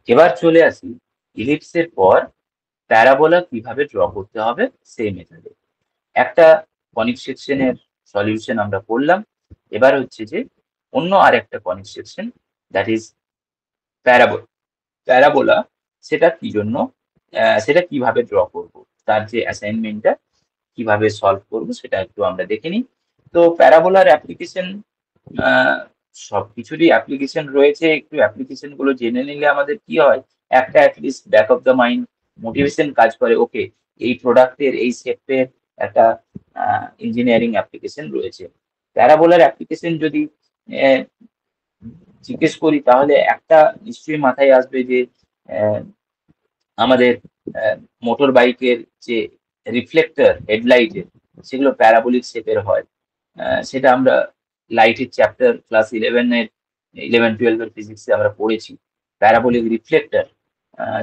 এবার চলে আসি ইলিপসের পর প্যারাবোলা কিভাবে ড্র করতে হবে সেই মেথডে। একটা কনিক সেকশনের সলিউশন আমরা করলাম। এবার হচ্ছে যে অন্য আর একটা conic section, that is parabola. Parabola সেটা কি জন্য, সেটা কিভাবে ড্র করব, তার যে অ্যাসাইনমেন্টটা কিভাবে সলভ করব সেটা একটু আমরা দেখে নিই। তো প্যারাবোলার অ্যাপ্লিকেশন, সবকিছুরই অ্যাপ্লিকেশন রয়েছে। একটু অ্যাপ্লিকেশন গুলো জেনে নিলে আমাদের কি হয়, একটা at least back of the mind motivation কাজ করে। ওকে, এই প্রোডাক্টের এই শেপের একটা ইঞ্জিনিয়ারিং অ্যাপ্লিকেশন রয়েছে। প্যারাবোলার অ্যাপ্লিকেশন যদি আহ, জিজ্ঞেস করি তাহলে একটা নিশ্চয়ই মাথায় আসবে যে আহ, আমাদের মোটর বাইকের যে রিফ্লেক্টর হেডলাইটের, সেগুলো প্যারাবোলিক শেপের হয়। সেটা আমরা লাইটের চ্যাপ্টার ক্লাস 11 12 এর ফিজিক্সে আমরা পড়েছি। প্যারাবোলিক রিফ্লেক্টর,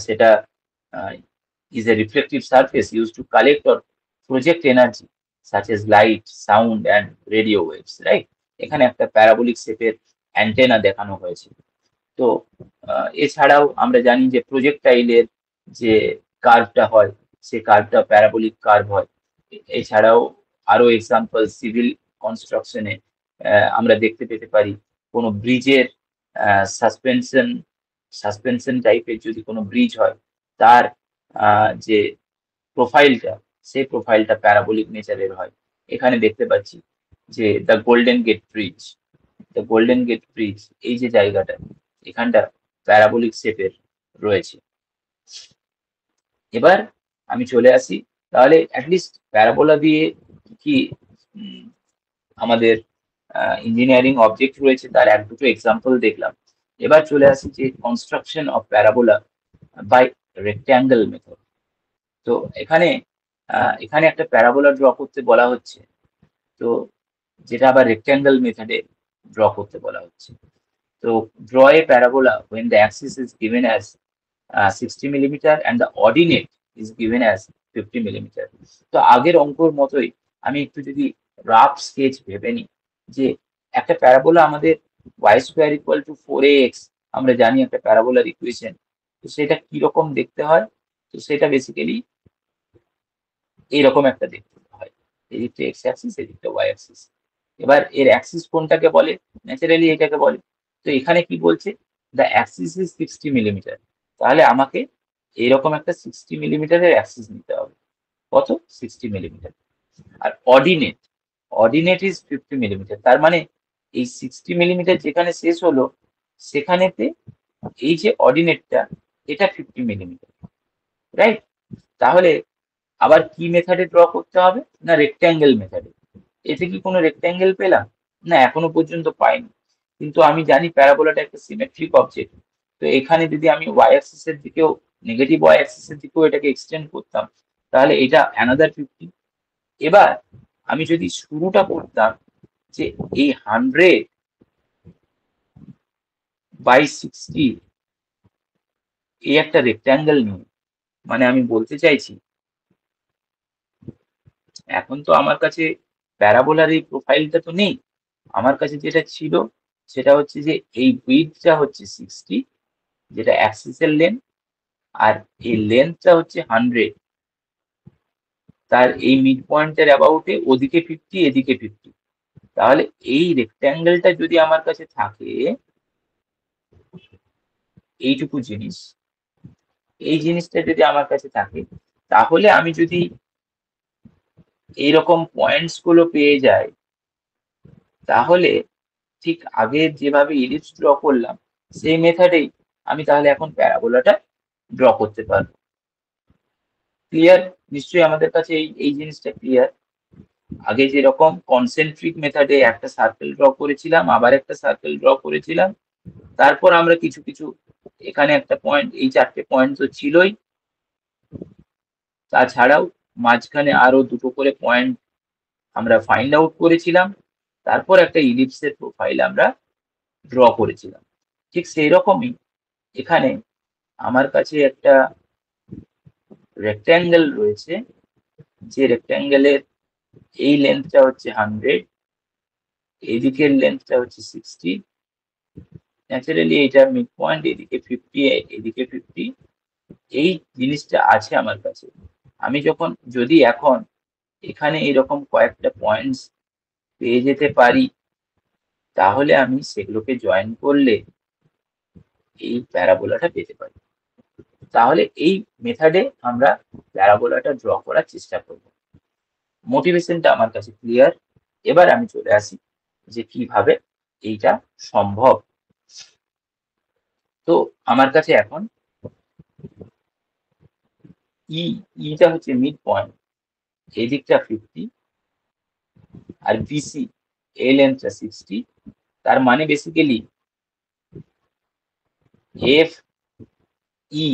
সেটা is a reflective surface used to collect or project energy such as light, sound and radio waves, right? এখানে একটা প্যারাবোলিক শেপের অ্যান্টেনা দেখানো হয়েছে। তো এছাড়াও আমরা জানি যে প্রজেক্টাইলের যে কার্ভটা হয়, সে কার্ভটা প্যারাবোলিক কার্ভ হয়। এছাড়াও আরো এক্সাম্পল সিভিল কনস্ট্রাকশনে আমরা দেখতে পেতে পারি কোনো ব্রিজের সাসপেনশন সাসপেনশন টাইপের যদি কোনো ব্রিজ হয়, তার যে প্রোফাইলটা, সেই প্রোফাইলটা প্যারাবোলিক নেচারের হয়। এখানে দেখতে পাচ্ছি যে দ্য গোল্ডেন গেট ব্রিজ, এই যে জায়গাটা, এখানটা প্যারাবোলিক শেপের রয়েছে। এবার আমি চলে আসি, তাহলে অ্যাটলিস্ট প্যারাবোলা দিয়ে কি উম, আমাদের ইঞ্জিনিয়ারিং অবজেক্ট রয়েছে তার এক দুটো এক্সাম্পল দেখলাম। এবার চলে আসি যে construction of parabola by rectangle method. তো এখানে একটা প্যারাবোলা ড্র করতে বলা হচ্ছে, তো যেটা আবার রেক্ট্যাঙ্গেল মেথডে ড্র করতে বলা হচ্ছে। তো draw a parabola when the axis is given as 60 millimeter and the ordinate is given as 50 millimeter. তো আগের অঙ্কর মতোই আমি একটু যদি রাফ স্কেচ ভেবে নিই যে একটা প্যারাবোলা আমাদের y square equal to 4ax, আমরা জানি একটা প্যারাবোলার ইকুয়েশন। তো সেটা কিরকম দেখতে হয়, তো সেটা বেসিক্যালি এইরকম একটা দেখতে হয়। এদিকটা এক্স অ্যাক্সিস, এদিকটা ওয়াই অ্যাক্সিস। এবার এর অ্যাক্সিস কোনটাকে বলে, ন্যাচারালি এটাকে বলে। তো এখানে কি বলছে, দ্য অ্যাক্সিস ইজ 60 মিলিমিটার। তাহলে আমাকে এরকম একটা 60 মিলিমিটারের অ্যাক্সিস নিতে হবে। কত? 60 মিলিমিটার। আর অর্ডিনেট, অর্ডিনেট ইজ 50 মিলিমিটার। তার মানে এই 60 মিলিমিটার যেখানে শেষ হলো, সেখানেতে এই যে অর্ডিনেটটা, এটা 50 মিলিমিটার, রাইট? তাহলে আবার কি মেথডে ড্র করতে হবে, না রেক্ট্যাঙ্গেল মেথডে। এতে কি কোনো রেক্ট্যাঙ্গেল পেলাম? না, এখনো পর্যন্ত পাইনি। কিন্তু আমি জানি প্যারাবোলাটা একটা সিমেট্রিক অবজেক্ট। তো এখানে যদি আমি ওয়াই অ্যাক্সিস এর দিকেও, নেগেটিভ ওয়াই অ্যাক্সিস এর দিকেও এটাকে এক্সটেন্ড করতাম, তাহলে এটা অ্যানাদার 50। এবার আমি যদি শুরুটা করতাম যে এই 100/60, এই একটা রেক্ট্যাঙ্গেল নিয়ে, মানে আমি বলতে চাইছি এখন তো আমার কাছে প্যারাবোলার এই প্রোফাইলটা তো নেই। আমার কাছে যেটা ছিল সেটা হচ্ছে যে এই উইডথটা হচ্ছে 60, যেটা অ্যাক্সিসের লেন্থ, আর এই লেন্থটা হচ্ছে 100। তার এই মিড পয়েন্টের অ্যাবাউটে ওদিকে 50 এদিকে 50। তাহলে এই রেক্ট্যাঙ্গেলটা যদি আমার কাছে থাকে, এইটুকু জিনিস, এই জিনিসটা যদি আমার কাছে থাকে, তাহলে আমি যদি এইরকম পয়েন্টস গুলো পেয়ে যাই, তাহলে ঠিক আগে যেভাবে ইলিপস ড্র করলাম সেই মেথডেই আমি তাহলে এখন প্যারাবোলাটা ড্র করতে পারবো। ক্লিয়ার? নিশ্চয়ই আমাদের কাছে এই এই জিনিসটা ক্লিয়ার। আগে যেরকম কনসেন্ট্রিক মেথডে একটা সার্কেল ড্র করেছিলাম, আবার একটা সার্কেল ড্র করেছিলাম, তারপর আমরা কিছু কিছু, এখানে একটা পয়েন্ট, এই চারটে পয়েন্ট তো ছিলই, তাছাড়াও মাঝখানে আরো দুটো করে পয়েন্ট আমরা ফাইন্ড আউট করেছিলাম। তারপর একটা ইলিপসের প্রোফাইল আমরা ড্র করেছিলাম। ঠিক সেই রকমই এখানে আমার কাছে একটা রেক্ট্যাঙ্গেল রয়েছে, যে রেক্ট্যাঙ্গেলের এই লেন্থটা হচ্ছে 100, এদিকের লেন্থটা হচ্ছে 60, ন্যাচারালি এটা মিড পয়েন্ট, এদিকে 50, এদিকে 50, এই জিনিসটা আছে আমার কাছে। আমি যখন যদি এখন এখানে এরকম কয়েকটা পয়েন্টস পেয়ে যেতে পারি, তাহলে আমি সেগুলোকে জয়েন করলে এই প্যারাবোলাটা পেতে পারি। তাহলে এই মেথডে আমরা প্যারাবোলাটা ড্র করার চেষ্টা করব। মোটিভেশনটা আমার কাছে ক্লিয়ার। এবার আমি চলে আসি যে কিভাবে এইটা সম্ভব। তো আমার কাছে এখন ইটা হচ্ছে মিড পয়েন্ট, এই দিকটা 50 আর বিসি এই লেন্থটা 60। তার মানে বেসিক্যালি এফ ই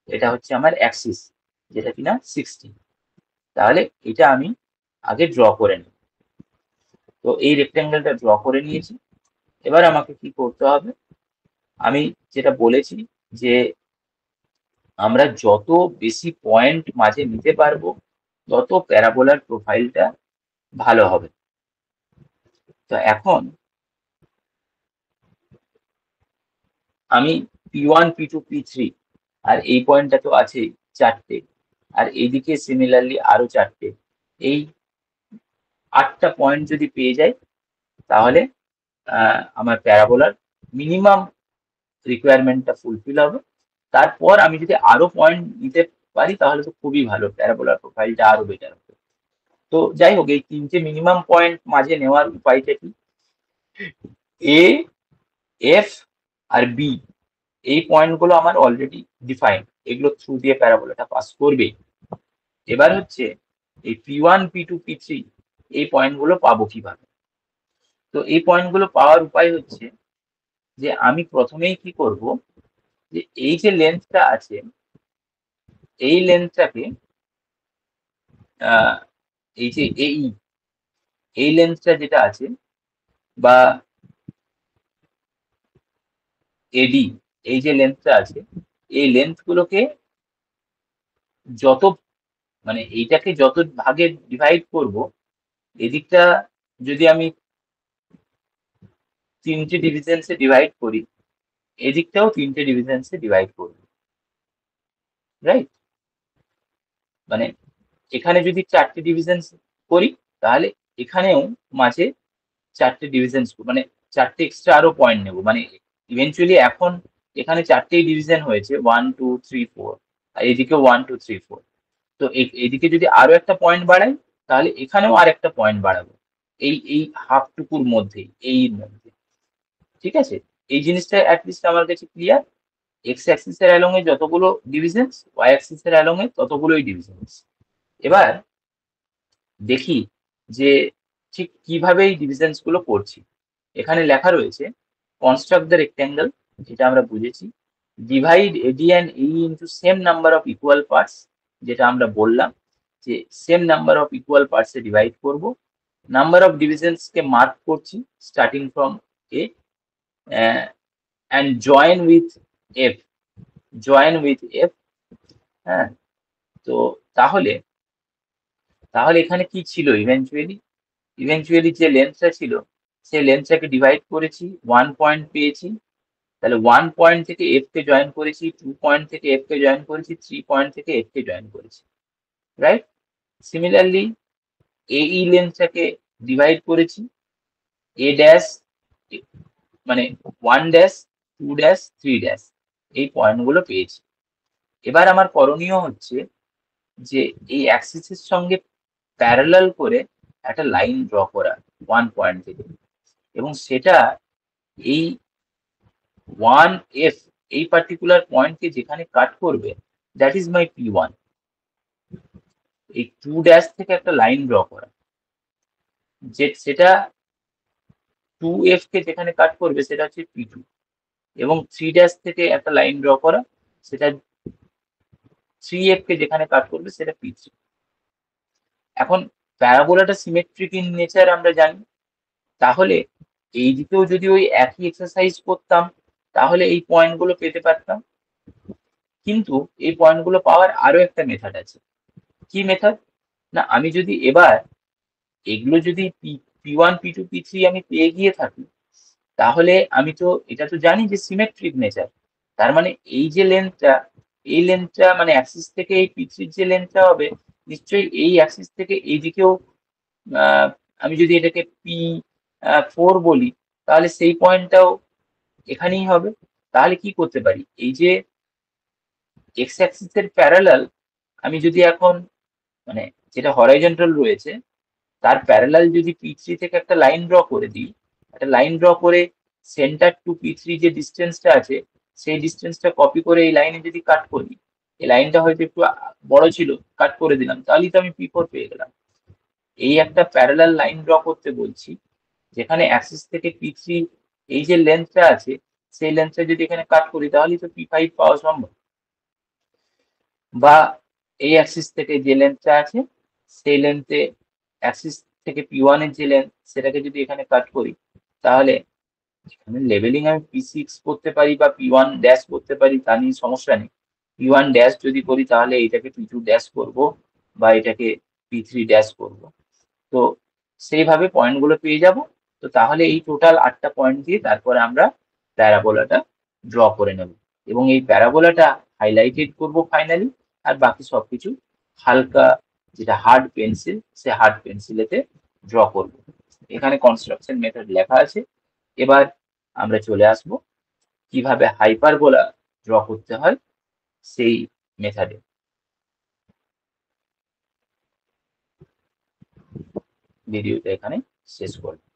এটা হচ্ছে আমার অ্যাক্সিস, যেটা কিনা 60। তাহলে এটা আমি আগে ড্র করে নিই। তো এই রেক্ট্যাঙ্গেলটা ড্র করে নিয়েছি। এবার আমাকে কি করতে হবে, আমি যেটা বলেছি যে আমরা যত বেশি পয়েন্ট মাঝে নিতে পারবো তত প্যারাবোলার প্রোফাইলটা ভালো হবে। তো এখন আমি P1, P2, P3 আর এই পয়েন্টটা তো আছেই 4টে, আর এইদিকে সিমিলারলি আরো 4টে, এই 8টা পয়েন্ট যদি পেয়ে যাই, তাহলে আমার প্যারাবোলার মিনিমাম রিকোয়ারমেন্টটা ফুলফিল হবে। তারপর আমি যদি আরো পয়েন্ট নিতে পারি তাহলে তো খুবই ভালো, প্যারাবোলার প্রোফাইলটা আরো বেটার হবে। তো যাই হোক, এই 3টে মিনিমাম পয়েন্ট মাঝে নেওয়ার উপায়টা কি, এ, এফ আর বি, এই পয়েন্টগুলো আমার অলরেডি ডিফাইন্ড, এগুলো থ্রু দিয়ে প্যারাবোলাটা পাস করবে। এবার হচ্ছে এই P1, P2, P3 এই পয়েন্টগুলো পাবো কিভাবে। তো এই পয়েন্টগুলো পাওয়ার উপায় হচ্ছে যে আমি প্রথমেই কি করব, যে এই যে লেন্থটা আছে এই লেন্থটাকে এই যে এই লেন্থটা যেটা আছে, বা এডি এই যে লেন্থটা আছে, এই লেন্থ গুলোকে যত মানে এইটাকে যত ভাগে ডিভাইড করব, এদিকটা যদি আমি 3টে ডিভিশনসে ডিভাইড করি, এদিকটাও 3টে ডিভিশনসে ডিভাইড করব, রাইট? মানে এখানে যদি 4টে ডিভিশন করি, তাহলে এখানেও মাঝে 4টে ডিভিশন, মানে 4টে এক্সট্রা আরো পয়েন্ট নেব। মানে ইভেনচুয়ালি এখন এখানে 4টেই ডিভিশন হয়েছে, 1, 2, 3, 4, আর এদিকে 1, 2, 3, 4। তো এদিকে যদি আরো একটা পয়েন্ট বাড়াই, তাহলে এখানেও আর একটা পয়েন্ট বাড়াবো, এই এই হাফটুকুর মধ্যেই, এই মধ্যে। ঠিক আছে, এই জিনিসটা অ্যাটলিস্ট আমার কাছে ক্লিয়ার। এক্স অ্যাক্সিস এর অ্যালং এ যতগুলো ডিভিশনস, ওয়াই অ্যাক্সিস এর অ্যালং এ ততগুলোই ডিভিশনস। এবার দেখি যে ঠিক কিভাবে এই ডিভিশনস গুলো করছি। এখানে লেখা রয়েছে কনস্ট্রাক্ট দ্য রেক্ট্যাঙ্গেল, যেটা আমরা বুঝেছি। Divide AD and E into same number of equal parts, যেটা আমরা বললাম যে same number of equal parts এ ডিভাইড করব। নাম্বার অফ ডিভিশনস কে মার্ক করছি starting from A, and join with F, join with F. হ্যাঁ, তো তাহলে তাহলে এখানে কি ছিল, ইভেনচুয়ালি যে লেন্থটা ছিল সেই লেন্থটাকে ডিভাইড করেছি, 1 পয়েন্ট পেয়েছি। তাহলে 1 পয়েন্ট থেকে এফ কে জয়েন করেছি, 2 পয়েন্ট থেকে এফ কে জয়েন করেছি, 3 পয়েন্ট থেকে এফ কে জয়েন করেছি, রাইট? সিমিলারলি এই লেন্থটাকে ডিভাইড করেছি, এ ড্যাশ মানে 1 ড্যাশ, 2 ড্যাশ, 3 ড্যাশ, এই পয়েন্টগুলো পেয়েছি। এবার আমার করণীয় হচ্ছে যে এই অ্যাক্সিসের সঙ্গে প্যারালাল করে একটা লাইন ড্র করা 1 পয়েন্ট থেকে, এবং সেটা এই 1F এই পার্টিকুলার পয়েন্টকে যেখানে কাট করবে, দ্যাট ইজ মাই P1। এই 2 ড্যাশ থেকে একটা লাইন ড্র করা, যে সেটা 2F কে যেখানে কাট করবে সেটা হচ্ছে P2, এবং 3 ড্যাশ থেকে একটা লাইন ড্র করা, সেটা 3F কে যেখানে কাট করবে সেটা P3। এখন প্যারাবোলাটা সিমেট্রিক ইন নেচার আমরা জানি, তাহলে এই দিকেও যদি ওই একই এক্সারসাইজ করতাম তাহলে এই পয়েন্টগুলো পেতে পারতাম। কিন্তু এই পয়েন্টগুলো পাওয়ার আরো একটা মেথড আছে। কি মেথড? না, আমি যদি এবার এগুলো যদি P1, P2, P3 আমি পেয়ে গিয়ে থাকি, তাহলে আমি তো এটা তো জানি যে সিমেট্রিক নেচার। তার মানে এই যে লেন্থটা, এই লেন্থটা মানে অ্যাক্সিস থেকে এই P3 যে লেন্থটা হবে, নিশ্চয়ই এই অ্যাক্সিস থেকে এইদিকেও আহ, আমি যদি এটাকে P4 বলি, তাহলে সেই পয়েন্টটাও এখানেই হবে। তাহলে কি করতে পারি, এই যে এক্স অ্যাক্সিস এর প্যারালাল আমি যদি এখন মানে যেটা হরাইজন্টাল রয়েছে তার প্যারালাল যদি P3 থেকে একটা লাইন ড্র করে দিই, একটা লাইন ড্র করে সেন্টার টু P3 যে ডিস্টেন্সটা আছে সেই ডিস্টেন্সটা কপি করে এই লাইনে যদি কাট করি, এই লাইনটা হয়তো একটু বড় ছিল, কাট করে দিলাম, তাহলেই তো আমি P4 পেয়ে গেলাম। এই একটা প্যারালাল লাইন ড্র করতে বলছি, যেখানে অ্যাক্সিস থেকে P3 এই যে লেন্থটা আছে সেই লেন্থটা যদি এখানে কাট করি তাহলেই তো P5 পাওয়া সম্ভব। বা এই অ্যাক্সিস থেকে যে লেন্থটা আছে সেই লেন্থে অ্যাক্সিস থেকে P1 এর যে লেন্থ সেটাকে যদি এখানে কাট করি, তাহলে এখানে লেবেলিং আমি P6 করতে পারি বা P1 ড্যাশ করতে পারি, তা নিয়ে সমস্যা নেই। P1 ড্যাশ যদি করি তাহলে এটাকে P2 ড্যাশ করব বা এটাকে P3 ড্যাশ করব। তো সেইভাবে পয়েন্টগুলো পেয়ে যাব। তো তাহলে এই টোটাল 8টা পয়েন্ট দিয়ে তারপরে আমরা প্যারাবোলাটা ড্র করে নেব, এবং এই প্যারাবোলাটা হাইলাইটেড করব ফাইনালি, আর বাকি সবকিছু হালকা যেটা হার্ড পেন্সিল সে হার্ড পেন্সিলেতে ড্র করব। এখানে কনস্ট্রাকশন মেথড লেখা আছে। এবার আমরা চলে আসব কিভাবে হাইপারবোলা ড্র করতে হয় সেই মেথডে। ভিডিওটা এখানে শেষ করব।